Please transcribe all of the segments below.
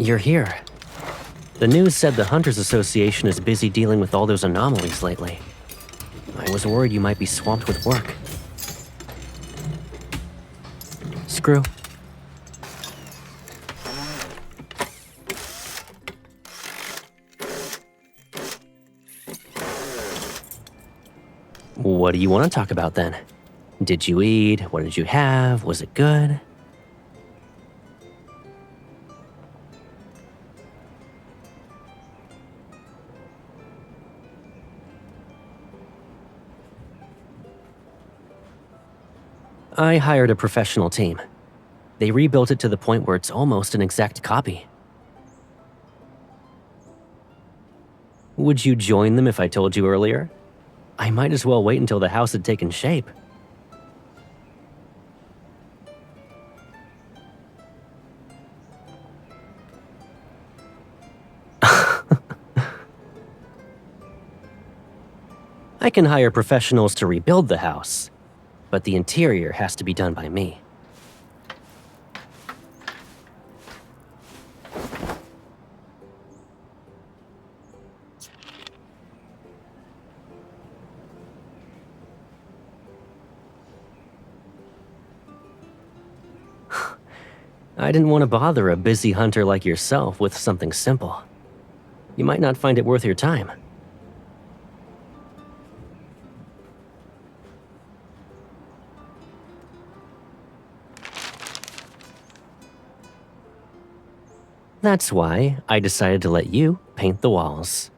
You're here. The news said the Hunters Association is busy dealing with all those anomalies lately. I was worried you might be swamped with work. Screw. What do you want to talk about then? Did you eat? What did you have? Was it good? I hired a professional team. They rebuilt it to the point where it's almost an exact copy. Would you join them if I told you earlier? I might as well wait until the house had taken shape. I can hire professionals to rebuild the house, but the interior has to be done by me. I didn't want to bother a busy hunter like yourself with something simple. You might not find it worth your time. That's why I decided to let you paint the walls.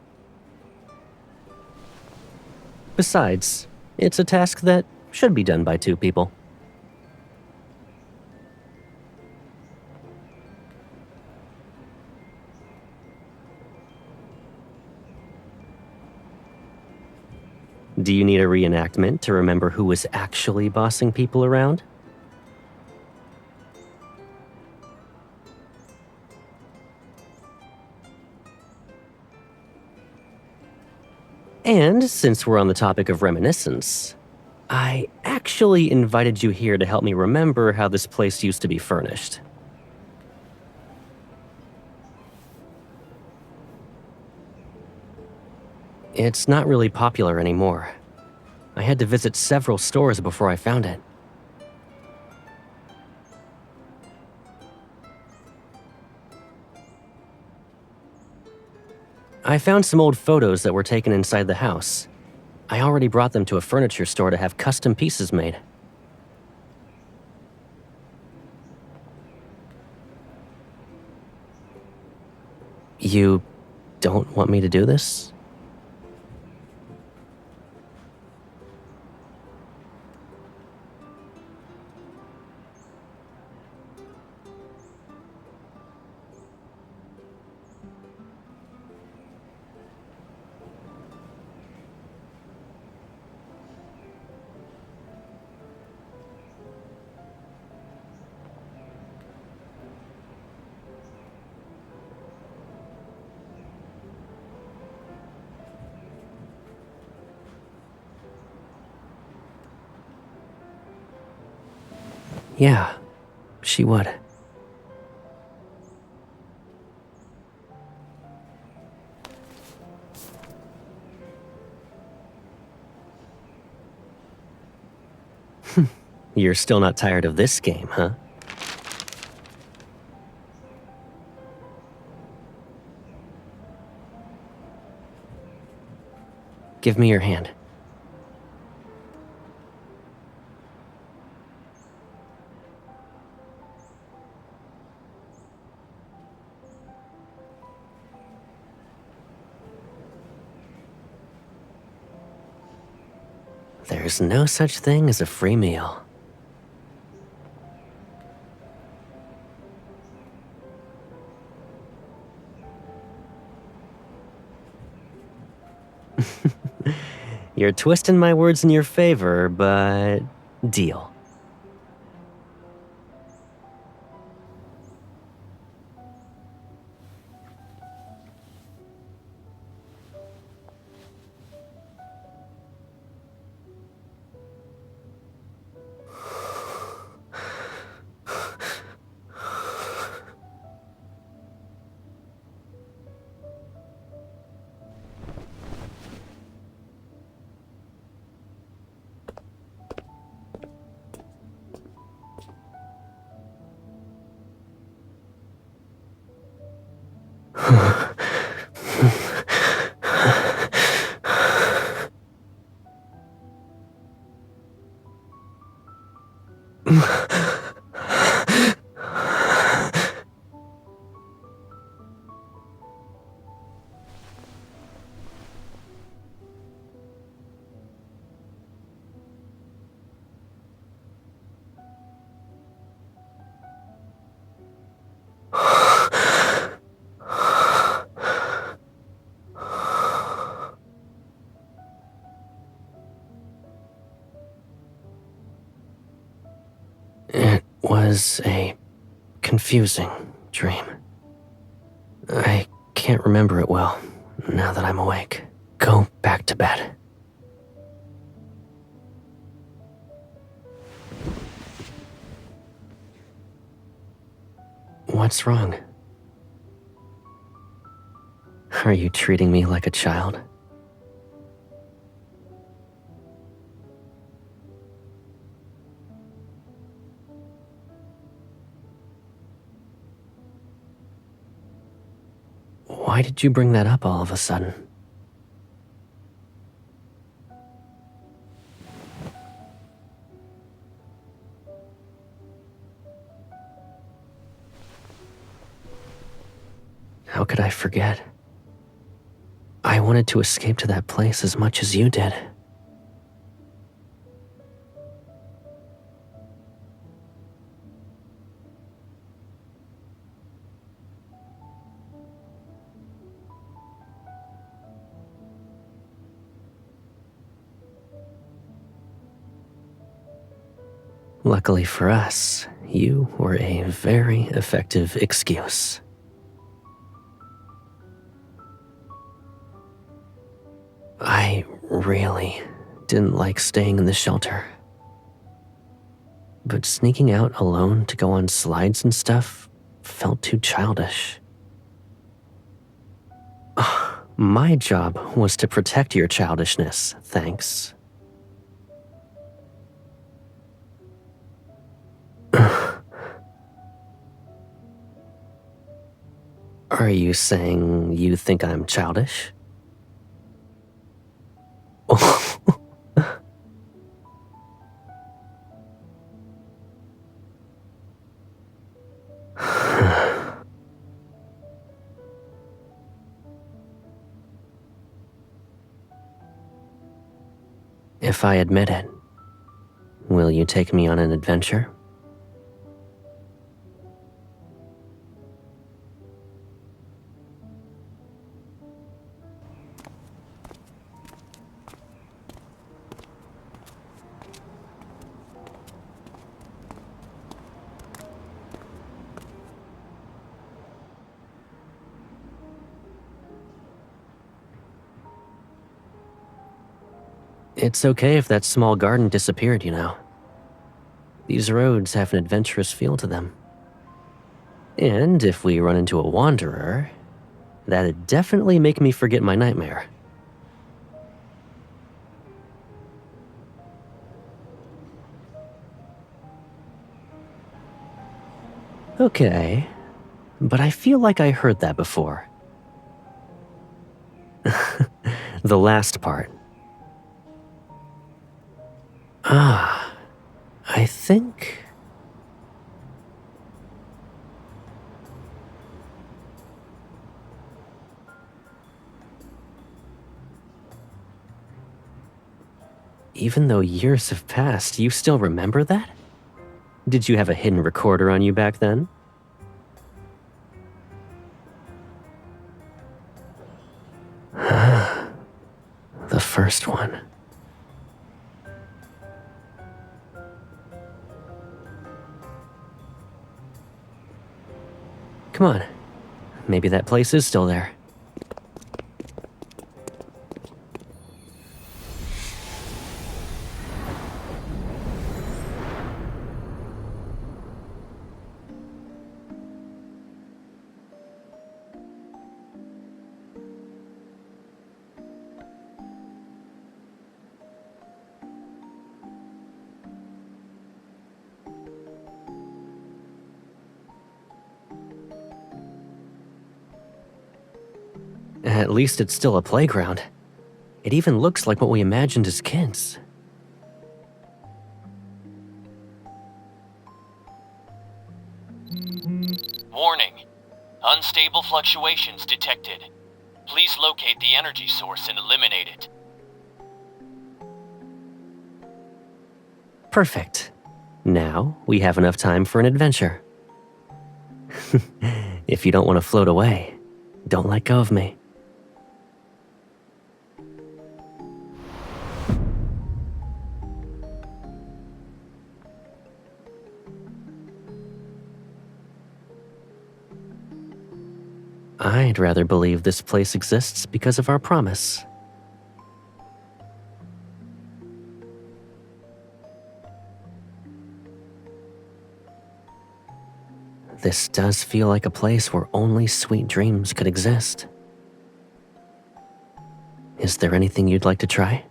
Besides, it's a task that should be done by 2 people. Do you need a reenactment to remember who was actually bossing people around? And since we're on the topic of reminiscence, I actually invited you here to help me remember how this place used to be furnished. It's not really popular anymore. I had to visit several stores before I found it. I found some old photos that were taken inside the house. I already brought them to a furniture store to have custom pieces made. You don't want me to do this? Yeah, she would. You're still not tired of this game, huh? Give me your hand. There's no such thing as a free meal. You're twisting my words in your favor, but deal. was a confusing dream. I can't remember it well now that I'm awake. Go back to bed. What's wrong? Are you treating me like a child? Why did you bring that up all of a sudden? How could I forget? I wanted to escape to that place as much as you did. Luckily for us, you were a very effective excuse. I really didn't like staying in the shelter. But sneaking out alone to go on slides and stuff felt too childish. My job was to protect your childishness, thanks. Are you saying you think I'm childish? If I admit it, will you take me on an adventure? It's okay if that small garden disappeared, you know. These roads have an adventurous feel to them. And if we run into a wanderer, that'd definitely make me forget my nightmare. Okay, but I feel like I heard that before. The last part. I think... Even though years have passed, you still remember that? Did you have a hidden recorder on you back then? The first one. Come on. Maybe that place is still there. At least it's still a playground. It even looks like what we imagined as kids. Warning. Unstable fluctuations detected. Please locate the energy source and eliminate it. Perfect. Now we have enough time for an adventure. If you don't want to float away, don't let go of me. I'd rather believe this place exists because of our promise. This does feel like a place where only sweet dreams could exist. Is there anything you'd like to try?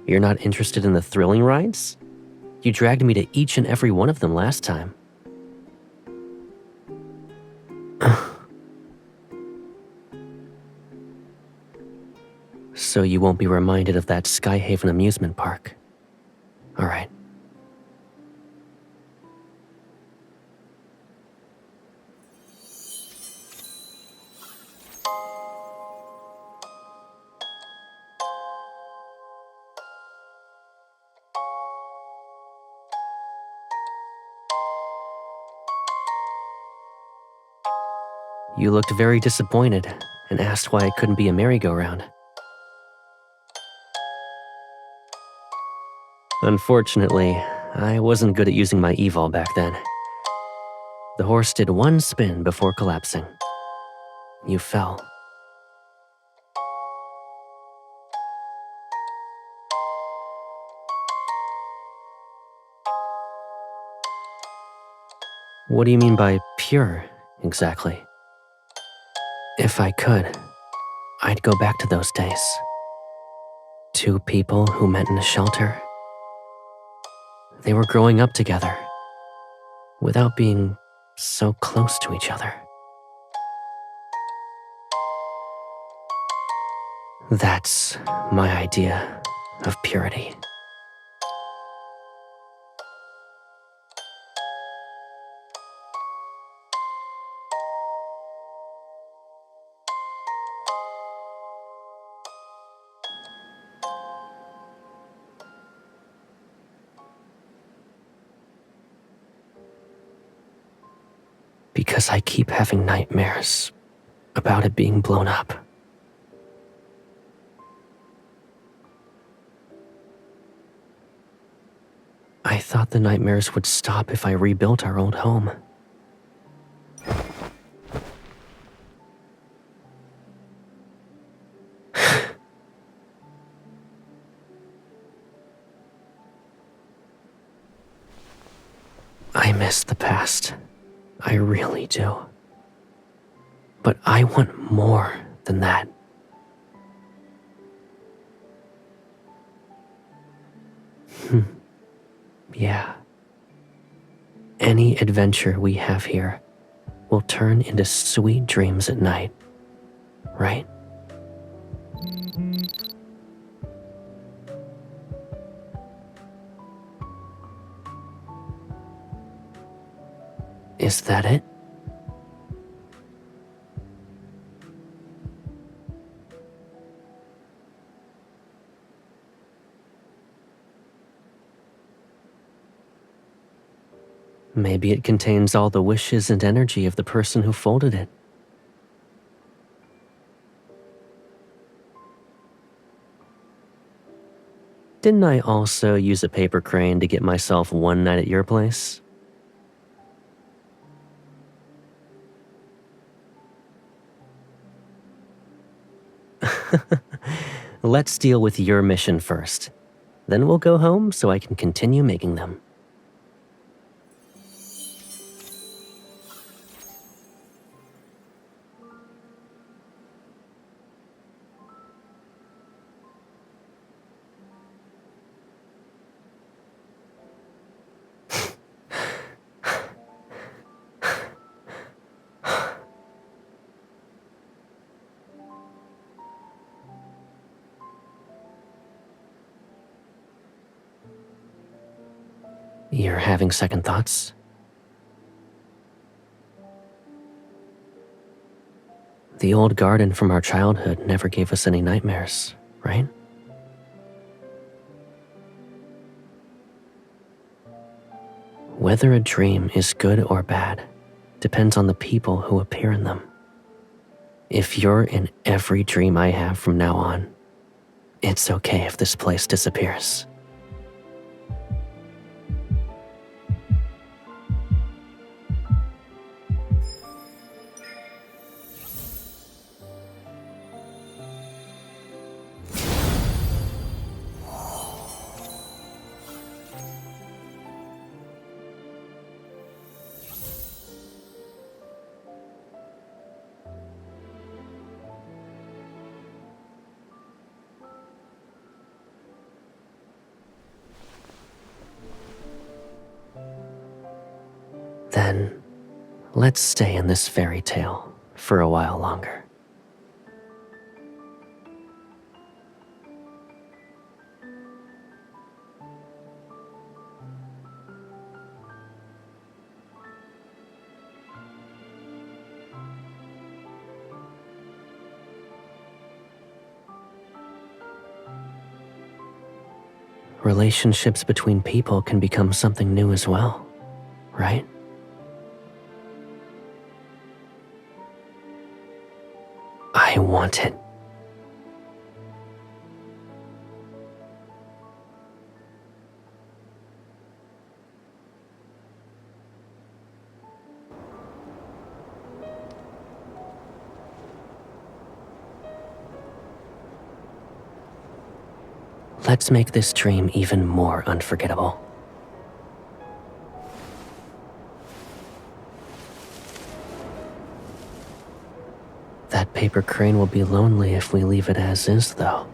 You're not interested in the thrilling rides? You dragged me to each and every one of them last time. So you won't be reminded of that Skyhaven amusement park. All right. You looked very disappointed and asked why it couldn't be a merry-go-round. Unfortunately, I wasn't good at using my evol back then. The horse did one spin before collapsing. You fell. What do you mean by pure, exactly? If I could, I'd go back to those days. Two people who met in a shelter. They were growing up together, without being so close to each other. That's my idea of purity. Because I keep having nightmares about it being blown up. I thought the nightmares would stop if I rebuilt our old home. I miss the past. I really do. But I want more than that. Yeah. Any adventure we have here will turn into sweet dreams at night, right? Is that it? Maybe it contains all the wishes and energy of the person who folded it. Didn't I also use a paper crane to get myself one night at your place? Let's deal with your mission first. Then we'll go home so I can continue making them. You're having second thoughts? The old garden from our childhood never gave us any nightmares, right? Whether a dream is good or bad depends on the people who appear in them. If you're in every dream I have from now on, it's okay if this place disappears. Then, let's stay in this fairy tale for a while longer. Relationships between people can become something new as well, right? I want it. Let's make this dream even more unforgettable. That paper crane will be lonely if we leave it as is, though.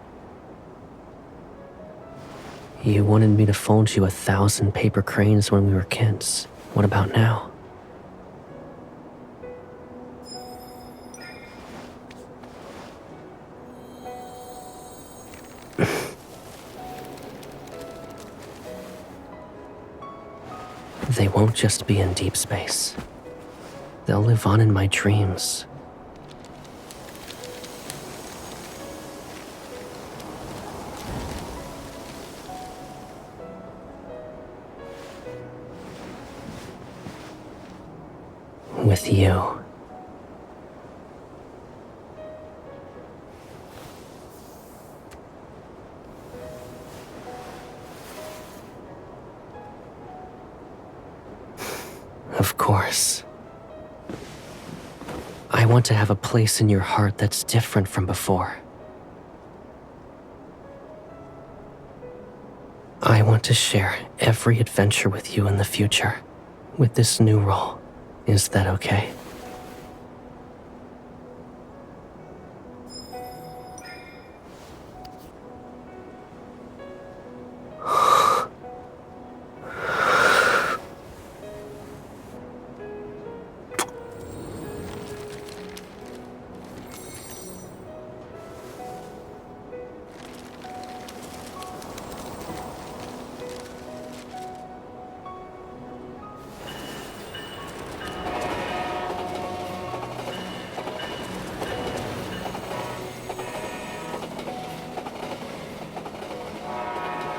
You wanted me to fold you 1,000 paper cranes when we were kids. What about now? They won't just be in deep space. They'll live on in my dreams. With you. Of course. I want to have a place in your heart that's different from before. I want to share every adventure with you in the future, with this new role. Is that okay?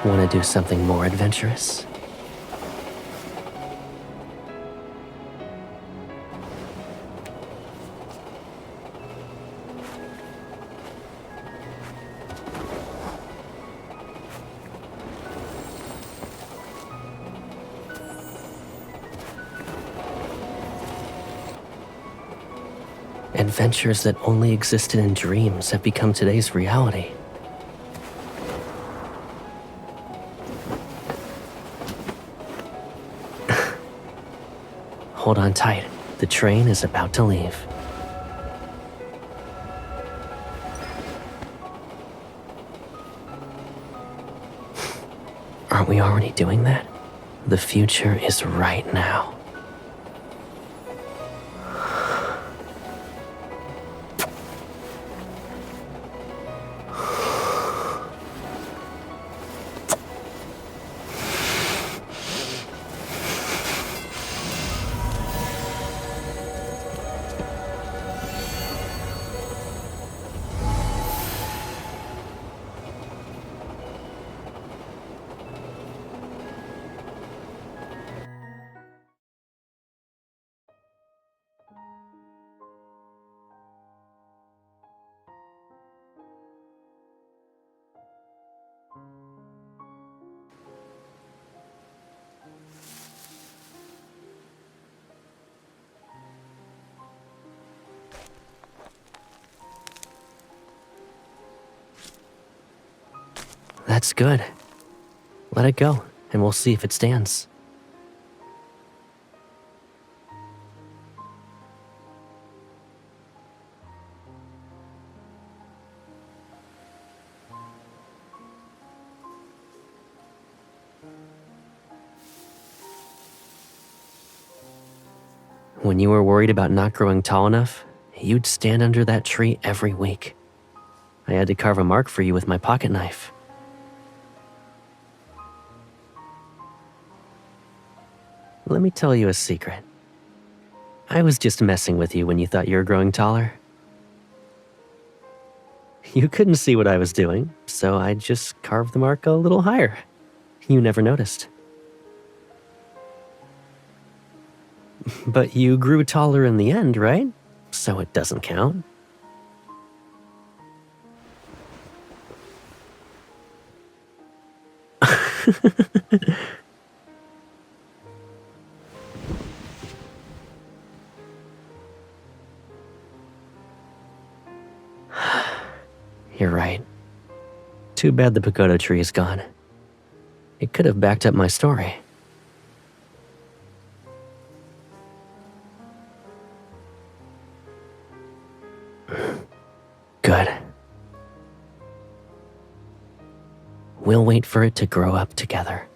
Want to do something more adventurous? Adventures that only existed in dreams have become today's reality. Hold on tight. The train is about to leave. Aren't we already doing that? The future is right now. That's good. Let it go, and we'll see if it stands. When you were worried about not growing tall enough, you'd stand under that tree every week. I had to carve a mark for you with my pocket knife. Let me tell you a secret. I was just messing with you when you thought you were growing taller. You couldn't see what I was doing, so I just carved the mark a little higher. You never noticed. But you grew taller in the end, right? So it doesn't count. You're right. Too bad the pagoda tree is gone. It could have backed up my story. Good. We'll wait for it to grow up together.